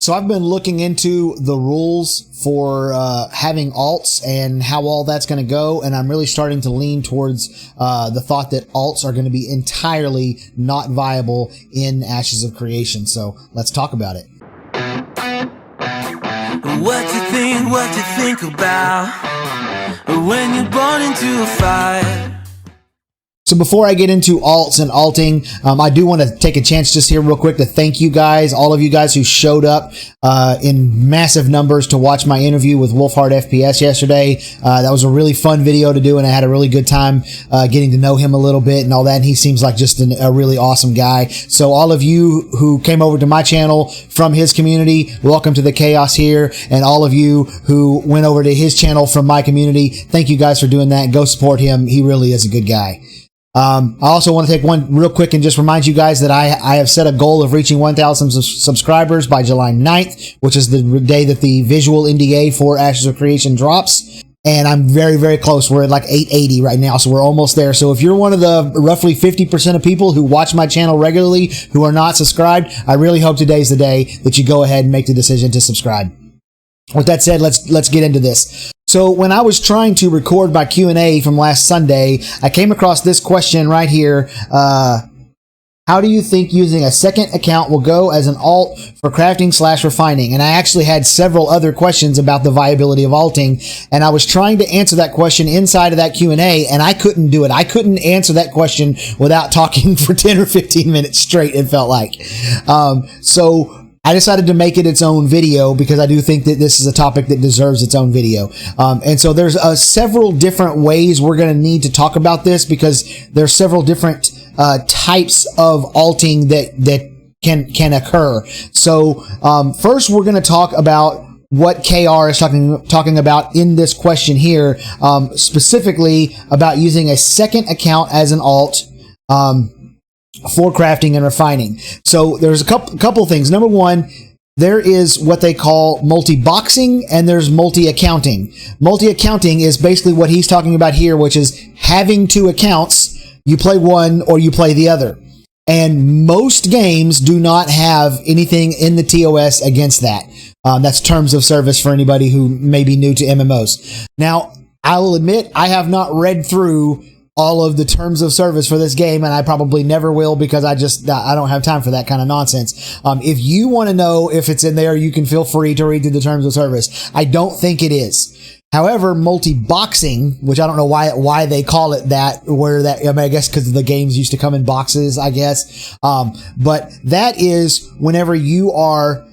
So I've been looking into the rules for having alts and how all that's going to go, and I'm really starting to lean towards the thought that alts are going to be entirely not viable in Ashes of Creation. So let's talk about it. What you think about when you're born into a fire? So before I get into alts and alting, I do want to take a chance just here real quick to thank you guys, all of you guys who showed up in massive numbers to watch my interview with Wolfhard FPS yesterday. That was a really fun video to do, and I had a really good time getting to know him a little bit and all that, and he seems like just a really awesome guy. So all of you who came over to my channel from his community, welcome to the chaos here, and all of you who went over to his channel from my community, thank you guys for doing that. Go support him. He really is a good guy. I also want to take one real quick and just remind you guys that I have set a goal of reaching 1,000 subscribers by July 9th, which is the day that the visual NDA for Ashes of Creation drops. And I'm very, very close. We're at like 880 right now, so we're almost there. So if you're one of the roughly 50% of people who watch my channel regularly who are not subscribed, I really hope today's the day that you go ahead and make the decision to subscribe. With that said, let's get into this. So when I was trying to record my Q&A from last Sunday, I came across this question right here. How do you think using a second account will go as an alt for crafting / refining? And I actually had several other questions about the viability of alting, and I was trying to answer that question inside of that Q&A, and I couldn't do it. I couldn't answer that question without talking for 10 or 15 minutes straight, it felt like. So I decided to make it its own video because I do think that this is a topic that deserves its own video. And so there's several different ways we're going to need to talk about this because there's several different types of alting that can occur. So first we're going to talk about what KR is talking about in this question here, specifically about using a second account as an alt for crafting and refining. So there's a couple things. Number one, there is what they call multi-boxing and there's multi-accounting. Multi-accounting is basically what he's talking about here, which is having two accounts. You play one or you play the other. And most games do not have anything in the TOS against that. That's terms of service for anybody who may be new to MMOs. Now, I will admit I have not read through all of the terms of service for this game, and I probably never will because I don't have time for that kind of nonsense. If you want to know if it's in there, you can feel free to read through the terms of service. I don't think it is. However, multi-boxing, which I don't know why they call it that, I guess because the games used to come in boxes, I guess. But that is whenever you are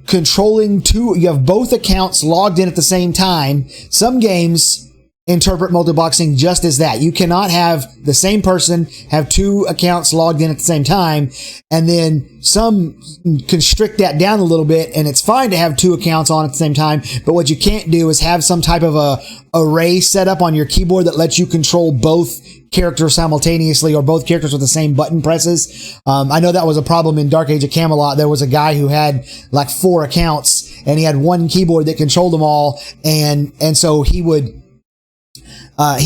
controlling you have both accounts logged in at the same time. Some games interpret multi-boxing just as that. You cannot have the same person have two accounts logged in at the same time, and then some constrict that down a little bit, and it's fine to have two accounts on at the same time, but what you can't do is have some type of a array set up on your keyboard that lets you control both characters simultaneously or both characters with the same button presses. I know that was a problem in Dark Age of Camelot. There was a guy who had like 4 accounts, and he had one keyboard that controlled them all, and so he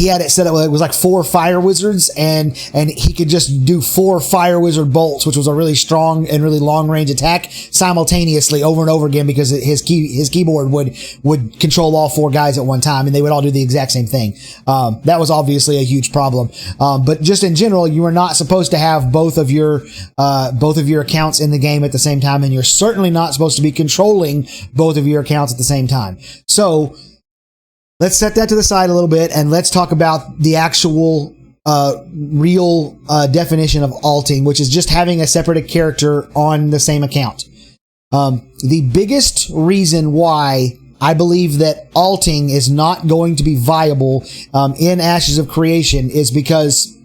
had it set up, it was like 4 fire wizards, and he could just do 4 fire wizard bolts, which was a really strong and really long range attack simultaneously over and over again because his keyboard would control all 4 guys at one time, and they would all do the exact same thing. That was obviously a huge problem. But just in general, you are not supposed to have both of your accounts in the game at the same time, and you're certainly not supposed to be controlling both of your accounts at the same time. So let's set that to the side a little bit, and let's talk about the actual real definition of alting, which is just having a separate character on the same account. The biggest reason why I believe that alting is not going to be viable in Ashes of Creation is because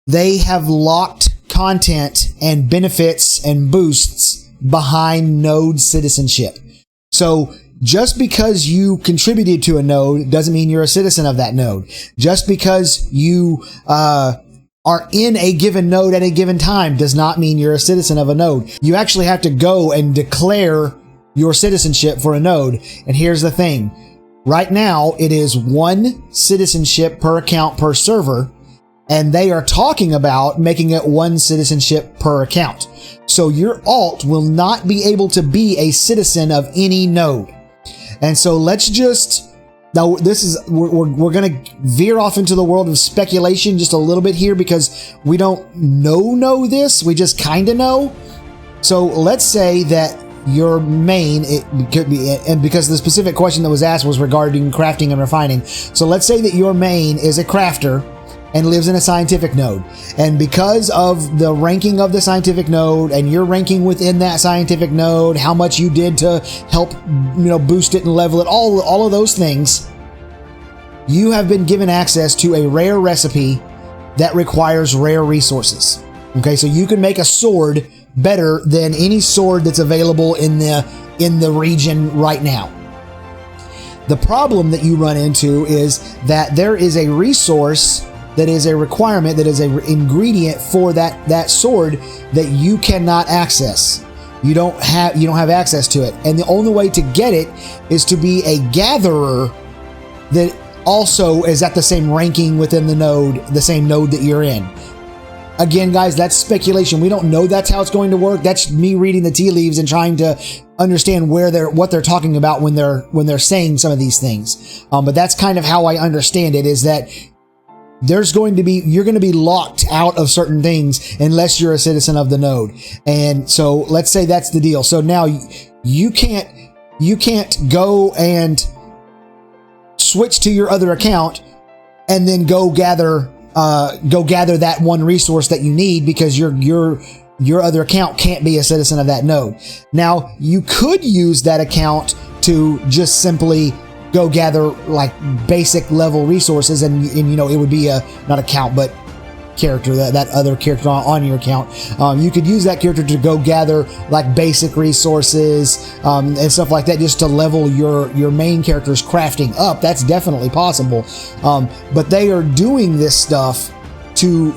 they have locked content and benefits and boosts behind node citizenship. So just because you contributed to a node doesn't mean you're a citizen of that node. Just because you are in a given node at a given time does not mean you're a citizen of a node. You actually have to go and declare your citizenship for a node. And here's the thing. Right now, it is 1 citizenship per account per server. And they are talking about making it 1 citizenship per account. So your alt will not be able to be a citizen of any node. And so let's just, now this is, we're going to veer off into the world of speculation just a little bit here because we don't know this. We just kind of know. So let's say that your main, it could be, and because the specific question that was asked was regarding crafting and refining. So let's say that your main is a crafter and lives in a scientific node. And because of the ranking of the scientific node and your ranking within that scientific node, how much you did to help, boost it and level it, all of those things, you have been given access to a rare recipe that requires rare resources. Okay, so you can make a sword better than any sword that's available in the region right now. The problem that you run into is that there is a resource that is a requirement, that is an ingredient for that sword that you cannot access. You don't have access to it. And the only way to get it is to be a gatherer that also is at the same ranking within the node, the same node that you're in. Again, guys, that's speculation. We don't know that's how it's going to work. That's me reading the tea leaves and trying to understand what they're talking about when they're saying some of these things. But that's kind of how I understand it, is that you're going to be locked out of certain things unless you're a citizen of the node. And so let's say that's the deal. So now you can't go and switch to your other account and then go gather that one resource that you need because your other account can't be a citizen of that node. Now, you could use that account to just simply go gather like basic level resources, and it would be not account, but character, that other character on your account. You could use that character to go gather like basic resources and stuff like that, just to level your main character's crafting up. That's definitely possible. But they are doing this stuff to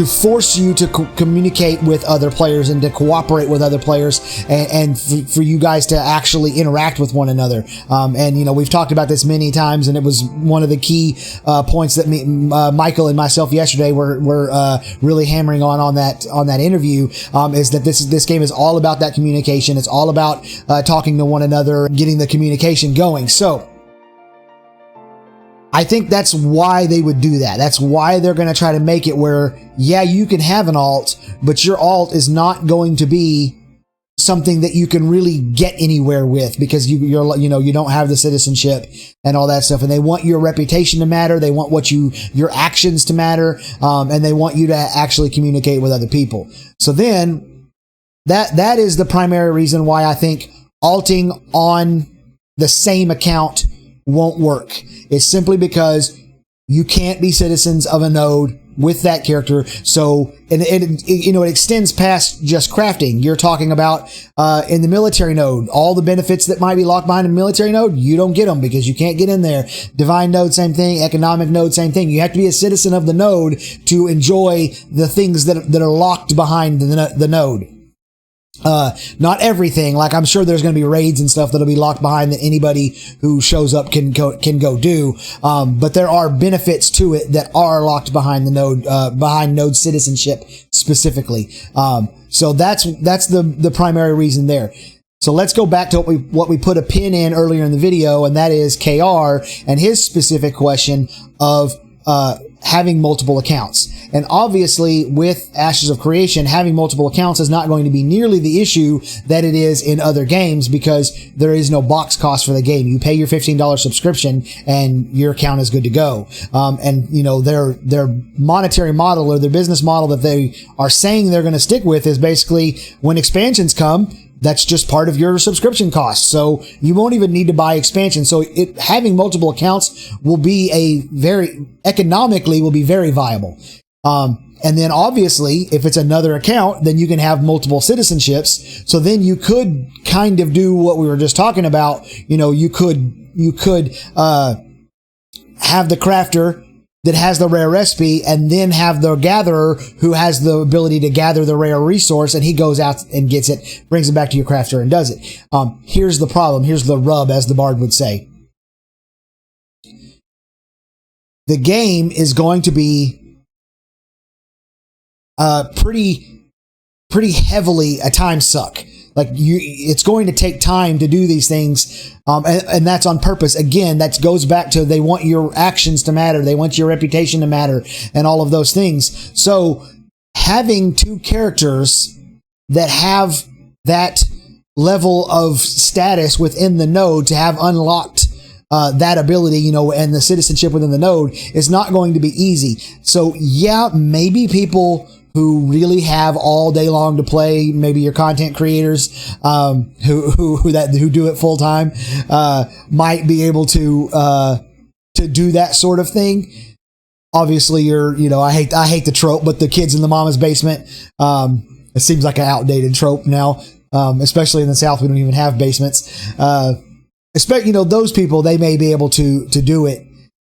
force you to communicate with other players and to cooperate with other players, and for you guys to actually interact with one another. And we've talked about this many times, and it was one of the key points that Michael and myself yesterday were really hammering on that interview, is that this game is all about that communication. It's all about talking to one another, getting the communication going. So I think that's why they would do that. That's why they're going to try to make it where, yeah, you can have an alt, but your alt is not going to be something that you can really get anywhere with, because you don't have the citizenship and all that stuff. And they want your reputation to matter. They want your actions to matter. And they want you to actually communicate with other people. So then that is the primary reason why I think alting on the same account won't work. It's simply because you can't be citizens of a node with that character. So, and it extends past just crafting. You're talking about in the military node, all the benefits that might be locked behind a military node, you don't get them because you can't get in there. Divine node, same thing. Economic node, same thing. You have to be a citizen of the node to enjoy the things that are locked behind the node. Not everything. Like, I'm sure there's going to be raids and stuff that'll be locked behind that anybody who shows up can go do. But there are benefits to it that are locked behind the node, behind node citizenship specifically. So that's the primary reason there. So let's go back to what we put a pin in earlier in the video, and that is KR and his specific question of, having multiple accounts. And obviously, with Ashes of Creation, having multiple accounts is not going to be nearly the issue that it is in other games, because there is no box cost for the game. You pay your $15 subscription and your account is good to go. And their monetary model, or their business model that they are saying they're going to stick with, is basically when expansions come, that's just part of your subscription cost. So you won't even need to buy expansion. So having multiple accounts will be economically will be very viable. And then obviously, if it's another account, then you can have multiple citizenships. So then you could kind of do what we were just talking about. You could have the crafter that has the rare recipe, and then have the gatherer who has the ability to gather the rare resource, and he goes out and gets it, brings it back to your crafter and does it. Here's the problem. Here's the rub, as the bard would say. the game is going to be pretty heavily a time suck. Like it's going to take time to do these things, and that's on purpose. Again, that goes back to they want your actions to matter, they want your reputation to matter, and all of those things. So having two characters that have that level of status within the node to have unlocked that ability, and the citizenship within the node is not going to be easy. So yeah, maybe people who really have all day long to play, maybe your content creators, who do it full time, might be able to do that sort of thing. Obviously, I hate the trope, but the kids in the mama's basement, it seems like an outdated trope now, especially in the South. We don't even have basements. Those people, they may be able to do it.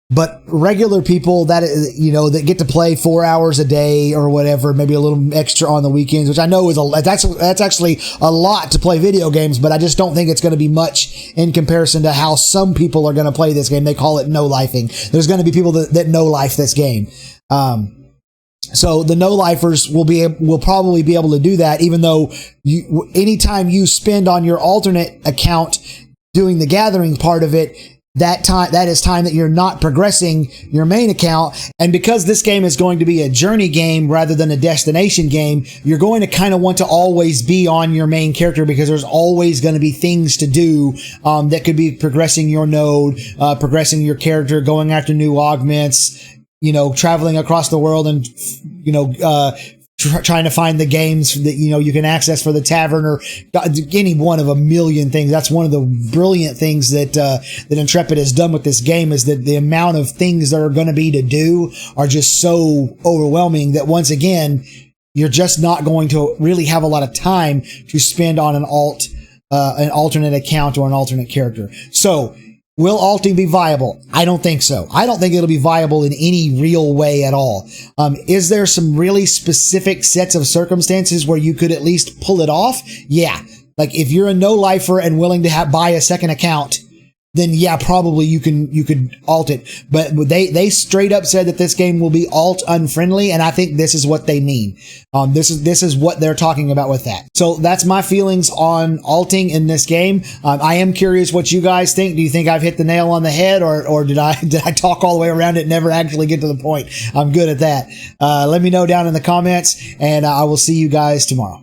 But regular people that get to play 4 hours a day or whatever, maybe a little extra on the weekends, which I know is that's actually a lot to play video games, but I just don't think it's going to be much in comparison to how some people are going to play this game. They call it no-lifing. There's going to be people that no-life this game. So the no-lifers will probably be able to do that, even though anytime you spend on your alternate account doing the gathering part of it, that is time that you're not progressing your main account. And because this game is going to be a journey game rather than a destination game, you're going to kind of want to always be on your main character, because there's always going to be things to do that could be progressing your node, progressing your character, going after new augments, traveling across the world and trying to find the games that you can access for the tavern, or any one of a million things. That's one of the brilliant things that Intrepid has done with this game, is that the amount of things that are going to be to do are just so overwhelming that once again you're just not going to really have a lot of time to spend on an alternate account or an alternate character. So will alting be viable? I don't think so. I don't think it'll be viable in any real way at all. Is there some really specific sets of circumstances where you could at least pull it off? Yeah. Like if you're a no-lifer and willing to buy a second account, then yeah, probably you could alt it. But they straight up said that this game will be alt unfriendly, and I think this is what they mean. This is what they're talking about with that. So that's my feelings on alting in this game. I am curious what you guys think. Do you think I've hit the nail on the head, or did I talk all the way around it and never actually get to the point? I'm good at that. Let me know down in the comments, and I will see you guys tomorrow.